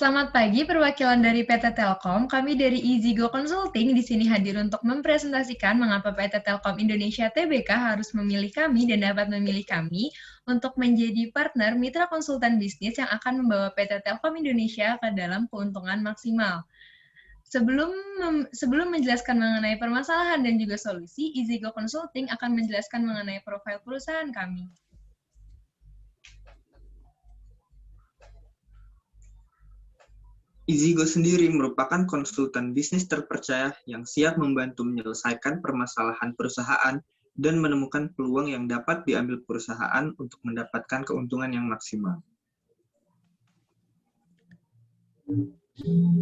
Selamat pagi, perwakilan dari PT Telkom. Kami dari EasyGo Consulting di sini hadir untuk mempresentasikan mengapa PT Telkom Indonesia Tbk harus memilih kami dan dapat memilih kami untuk menjadi partner mitra konsultan bisnis yang akan membawa PT Telkom Indonesia ke dalam keuntungan maksimal. Sebelum menjelaskan mengenai permasalahan dan juga solusi, EasyGo Consulting akan menjelaskan mengenai profil perusahaan kami. EasyGo sendiri merupakan konsultan bisnis terpercaya yang siap membantu menyelesaikan permasalahan perusahaan dan menemukan peluang yang dapat diambil perusahaan untuk mendapatkan keuntungan yang maksimal.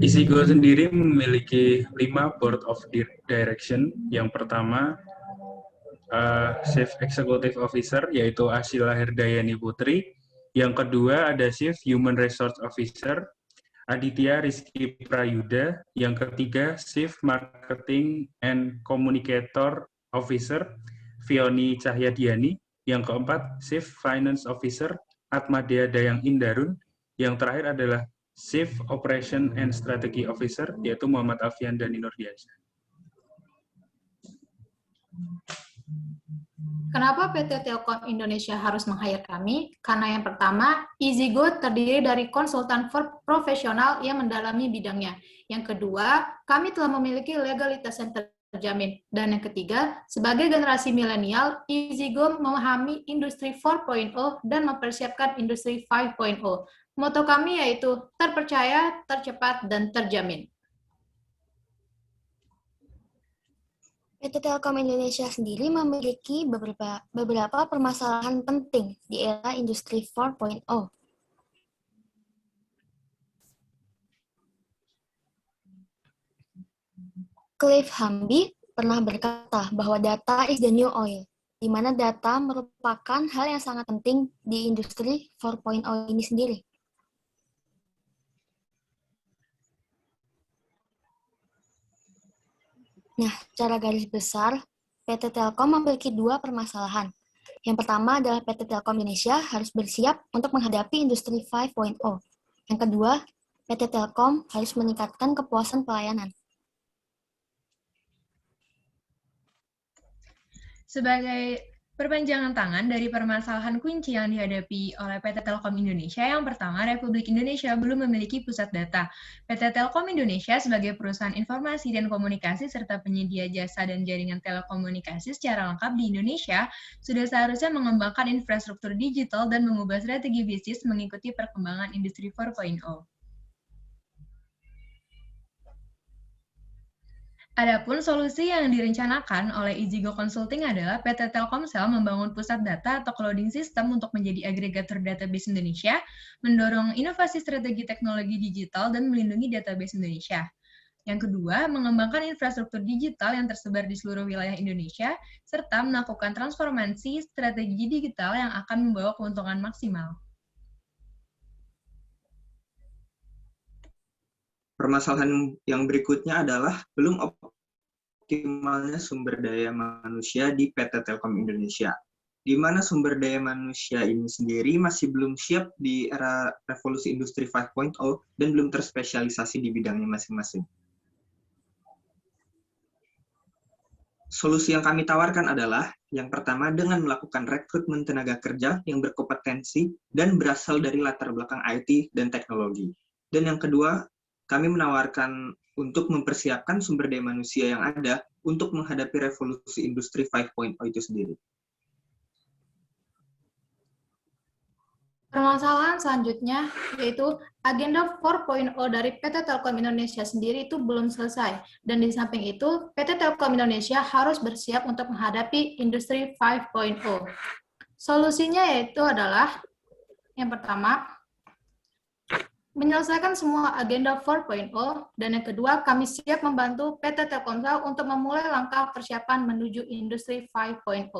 EasyGo sendiri memiliki 5 Board of Direction. Yang pertama, Chief Executive Officer, yaitu Asila Herdayani Putri. Yang kedua, ada Chief Human Resource Officer, Aditya Rizky Prayuda. Yang ketiga, Chief Marketing and Communicator Officer, Fioni Cahyadiani. Yang keempat, Chief Finance Officer, Atmadea Dayang Indarun. Yang terakhir adalah Chief Operation and Strategy Officer, yaitu Muhammad Alfian Dani Nurdiansyah. Kenapa PT Telkom Indonesia harus meng-hire kami? Karena yang pertama, EasyGo terdiri dari konsultan profesional yang mendalami bidangnya. Yang kedua, kami telah memiliki legalitas yang terjamin. Dan yang ketiga, sebagai generasi milenial, EasyGo memahami industri 4.0 dan mempersiapkan industri 5.0. Moto kami yaitu terpercaya, tercepat, dan terjamin. PT Telkom Indonesia sendiri memiliki beberapa permasalahan penting di era industri 4.0. Cliff Hamby pernah berkata bahwa data is the new oil, di mana data merupakan hal yang sangat penting di industri 4.0 ini sendiri. Nah, secara garis besar, PT Telkom memiliki 2 permasalahan. Yang pertama adalah PT Telkom Indonesia harus bersiap untuk menghadapi industri 5.0. Yang kedua, PT Telkom harus meningkatkan kepuasan pelayanan. Sebagai perpanjangan tangan dari permasalahan kunci yang dihadapi oleh PT Telkom Indonesia, yang pertama, Republik Indonesia belum memiliki pusat data. PT Telkom Indonesia sebagai perusahaan informasi dan komunikasi serta penyedia jasa dan jaringan telekomunikasi secara lengkap di Indonesia, sudah seharusnya mengembangkan infrastruktur digital dan mengubah strategi bisnis mengikuti perkembangan industri 4.0. Adapun solusi yang direncanakan oleh EasyGo Consulting adalah PT Telkomsel membangun pusat data atau clouding system untuk menjadi agregator database Indonesia, mendorong inovasi strategi teknologi digital, dan melindungi database Indonesia. Yang kedua, mengembangkan infrastruktur digital yang tersebar di seluruh wilayah Indonesia, serta melakukan transformasi strategi digital yang akan membawa keuntungan maksimal. Permasalahan yang berikutnya adalah belum optimalnya sumber daya manusia di PT Telkom Indonesia, di mana sumber daya manusia ini sendiri masih belum siap di era revolusi industri 5.0 dan belum terspesialisasi di bidangnya masing-masing. Solusi yang kami tawarkan adalah, yang pertama dengan melakukan rekrutmen tenaga kerja yang berkompetensi dan berasal dari latar belakang IT dan teknologi. Dan yang kedua, kami menawarkan untuk mempersiapkan sumber daya manusia yang ada untuk menghadapi revolusi industri 5.0 itu sendiri. Permasalahan selanjutnya yaitu agenda 4.0 dari PT Telkom Indonesia sendiri itu belum selesai. Dan di samping itu, PT Telkom Indonesia harus bersiap untuk menghadapi industri 5.0. Solusinya yaitu adalah, yang pertama, menyelesaikan semua agenda 4.0, dan yang kedua, kami siap membantu PT Telkomsel untuk memulai langkah persiapan menuju industri 5.0.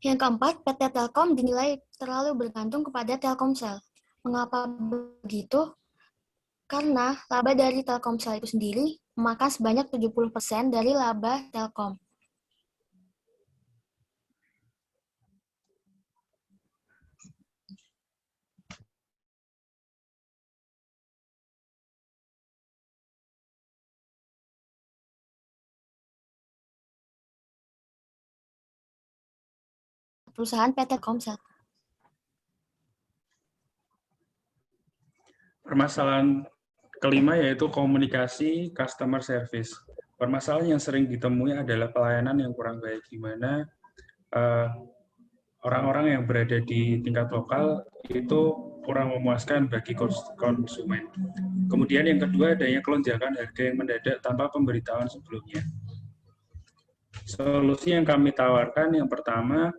Yang keempat, PT Telkom dinilai terlalu bergantung kepada Telkomsel. Mengapa begitu? Karena laba dari Telkomsel itu sendiri memakan sebanyak 70% dari laba Telkom. perusahaan PT Telkomsel. Permasalahan kelima yaitu komunikasi customer service. Permasalahan yang sering ditemui adalah pelayanan yang kurang baik, di mana orang-orang yang berada di tingkat lokal itu kurang memuaskan bagi konsumen. Kemudian yang kedua, adanya kelonjakan harga yang mendadak tanpa pemberitahuan sebelumnya. Solusi yang kami tawarkan yang pertama,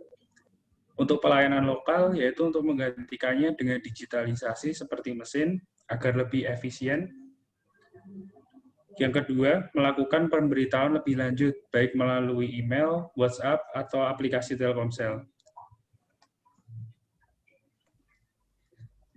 untuk pelayanan lokal, yaitu untuk menggantikannya dengan digitalisasi seperti mesin, agar lebih efisien. Yang kedua, melakukan pemberitahuan lebih lanjut, baik melalui email, WhatsApp, atau aplikasi Telkomsel.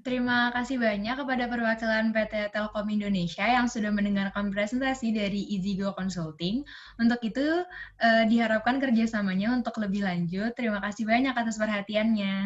Terima kasih banyak kepada perwakilan PT Telkom Indonesia yang sudah mendengarkan presentasi dari EasyGo Consulting. Untuk itu, diharapkan kerjasamanya untuk lebih lanjut. Terima kasih banyak atas perhatiannya.